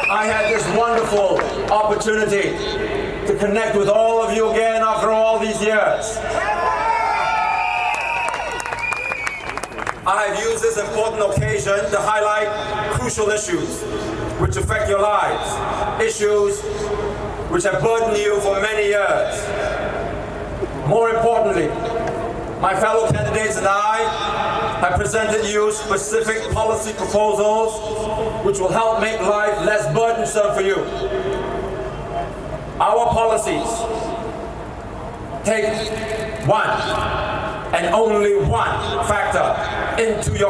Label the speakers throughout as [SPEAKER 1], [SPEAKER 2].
[SPEAKER 1] I had this wonderful opportunity to connect with all of you again after all these years. I have used this important occasion to highlight crucial issues which affect your lives, issues which have burdened you for many years. More importantly, my fellow candidates and I have presented you specific policy proposals which will help make life less burdensome for you. Our policies take one and only one factor into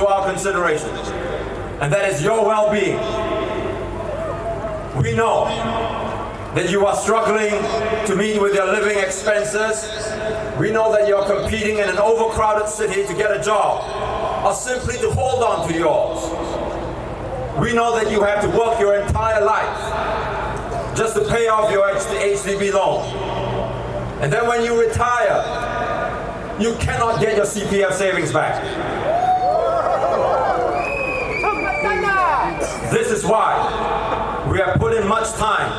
[SPEAKER 1] our consideration, and that is your well-being. We know that you are struggling to meet with your living expenses. We know that you're competing in an overcrowded city to get a job, or simply to hold on to yours. We know that you have to work your entire life just to pay off your HDB loan. And then when you retire, you cannot get your CPF savings back. This is why we have put in much time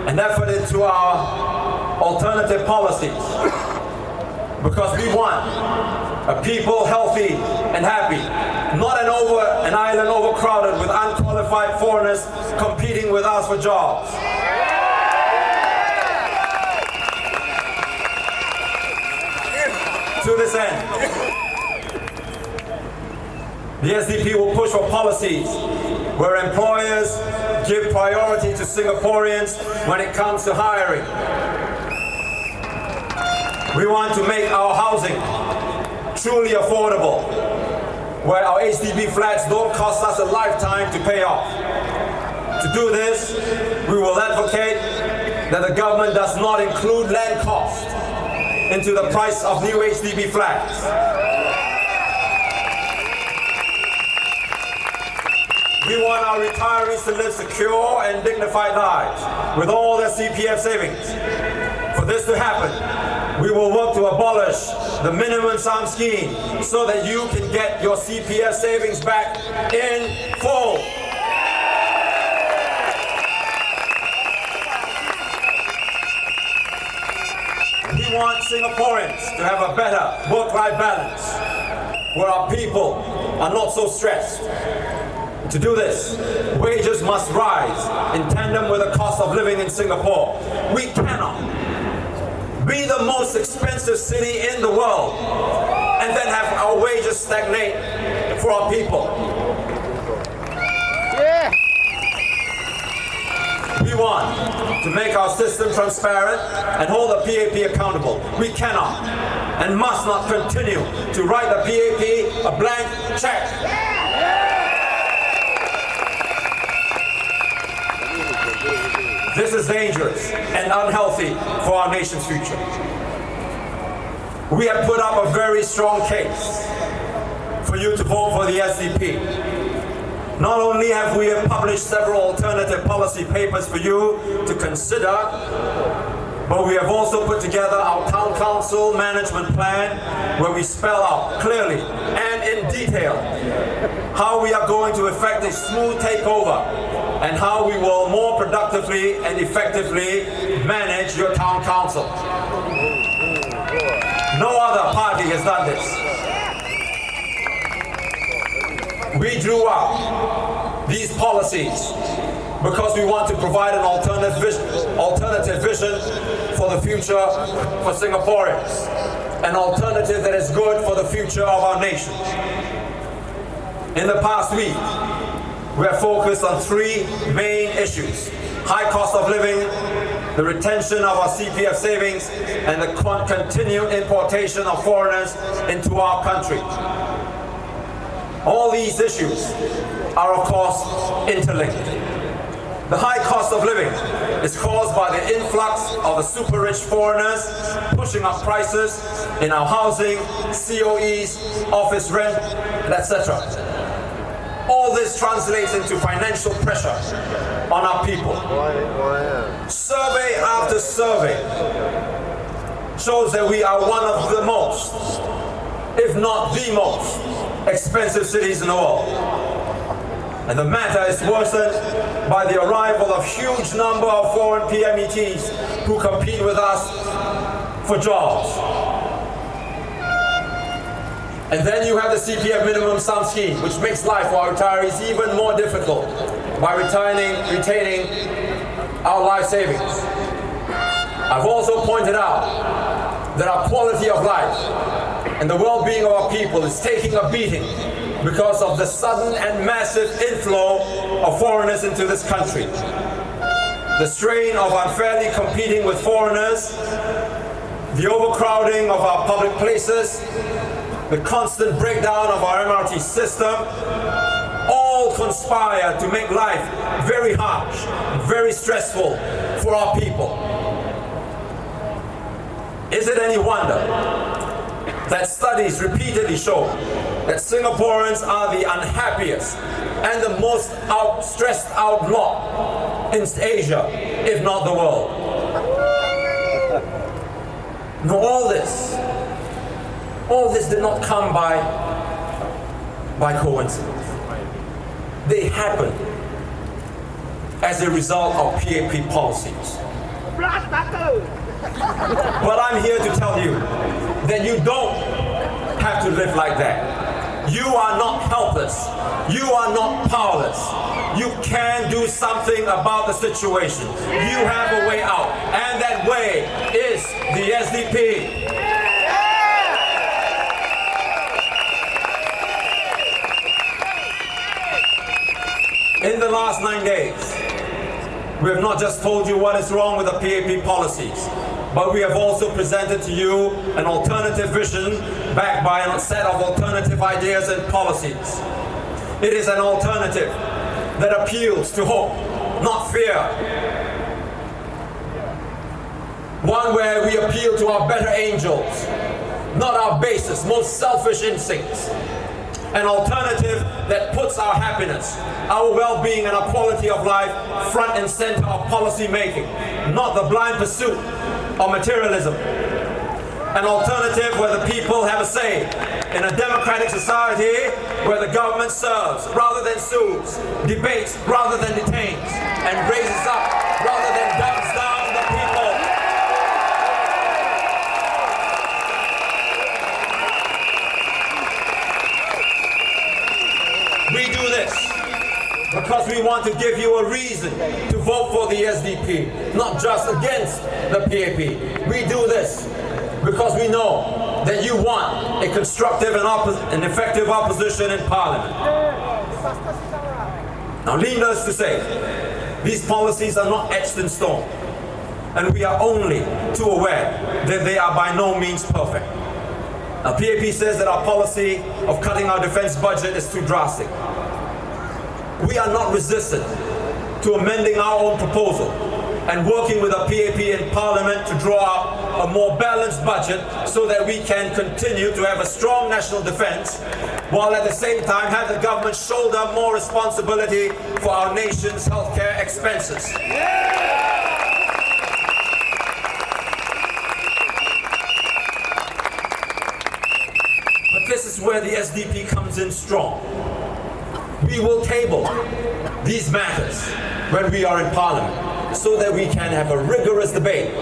[SPEAKER 1] and effort into our alternative policies, because we want a people healthy and happy, not an island overcrowded with unqualified foreigners competing with us for jobs. To this end, the SDP will push for policies where employers give priority to Singaporeans when it comes to hiring. We want to make our housing truly affordable, where our HDB flats don't cost us a lifetime to pay off. To do this, we will advocate that the government does not include land cost into the price of new HDB flats. We want our retirees to live secure and dignified lives with all their CPF savings. For this to happen, we will work to abolish the minimum sum scheme so that you can get your CPF savings back in full. We want Singaporeans to have a better work-life balance, where our people are not so stressed. To do this, wages must rise in tandem with the cost of living in Singapore. We cannot be the most expensive city in the world and then have our wages stagnate for our people. Yeah. We want to make our system transparent and hold the PAP accountable. We cannot and must not continue to write the PAP a blank check. This is dangerous and unhealthy for our nation's future. We have put up a very strong case for you to vote for the SDP. Not only have we published several alternative policy papers for you to consider, but we have also put together our Town Council management plan, where we spell out clearly and in detail how we are going to effect a smooth takeover and how we will more productively and effectively manage your Town Council. No other party has done this. We drew up these policies because we want to provide an alternative vision for the future for Singaporeans, an alternative that is good for the future of our nation. In the past week, we have focused on three main issues: high cost of living, the retention of our CPF savings, and the continued importation of foreigners into our country. All these issues are, of course, interlinked. The high cost of living is caused by the influx of the super-rich foreigners pushing up prices in our housing, COEs, office rent, etc. All this translates into financial pressure on our people. Survey after survey shows that we are one of the most, if not the most, expensive cities in the world. And the matter is worsened by the arrival of huge number of foreign PMETs who compete with us for jobs. And then you have the CPF minimum sum scheme, which makes life for our retirees even more difficult by retaining our life savings. I've also pointed out that our quality of life and the well-being of our people is taking a beating because of the sudden and massive inflow of foreigners into this country. The strain of unfairly competing with foreigners, the overcrowding of our public places, the constant breakdown of our MRT system, all conspire to make life very harsh, very stressful for our people. Is it any wonder that studies repeatedly show that Singaporeans are the unhappiest and the most stressed out lot in Asia, if not the world? Now all this did not come by coincidence. They happened as a result of PAP policies. But I'm here to tell you that you don't have to live like that. You are not helpless. You are not powerless. You can do something about the situation. You have a way out, and that way is the SDP. In the last 9 days, we have not just told you what is wrong with the PAP policies, but we have also presented to you an alternative vision backed by a set of alternative ideas and policies. It is an alternative that appeals to hope, not fear. One where we appeal to our better angels, not our basest, most selfish instincts. An alternative that puts our happiness, our well-being and our quality of life front and center of policy making, not the blind pursuit of materialism. An alternative where the people have a say in a democratic society where the government serves rather than sues, debates rather than detains, and raises up rather than dumps down the people. We do this because we want to give you a reason to vote for the SDP, not just against the PAP. We do this because we know that you want a constructive and effective opposition in Parliament. Now, needless to say, these policies are not etched in stone, and we are only too aware that they are by no means perfect. Now, PAP says that our policy of cutting our defense budget is too drastic. We are not resistant to amending our own proposal and working with our PAP in Parliament to draw up a more balanced budget so that we can continue to have a strong national defense while at the same time have the government shoulder more responsibility for our nation's healthcare expenses. This is where the SDP comes in strong. We will table these matters when we are in Parliament so that we can have a rigorous debate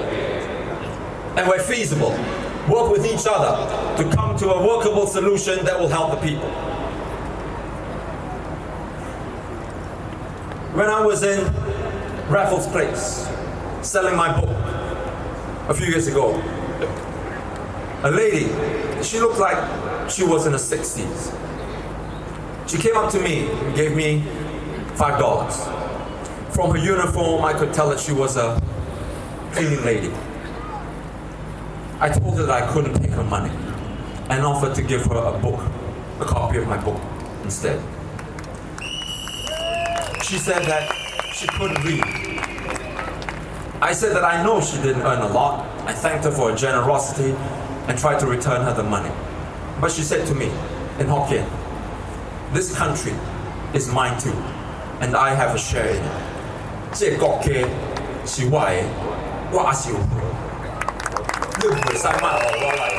[SPEAKER 1] and, where feasible, work with each other to come to a workable solution that will help the people. When I was in Raffles Place selling my book a few years ago, a lady, she looked like she was in her 60s. She came up to me and gave me $5. From her uniform, I could tell that she was a cleaning lady. I told her that I couldn't take her money and offered to give her a copy of my book instead. She said that she couldn't read. I said that I know she didn't earn a lot. I thanked her for her generosity and tried to return her the money. But she said to me, in Hokkien, "This country is mine too, and I have a share in it. 即係國嘅是我的，我也是有，你唔會使問我嚟。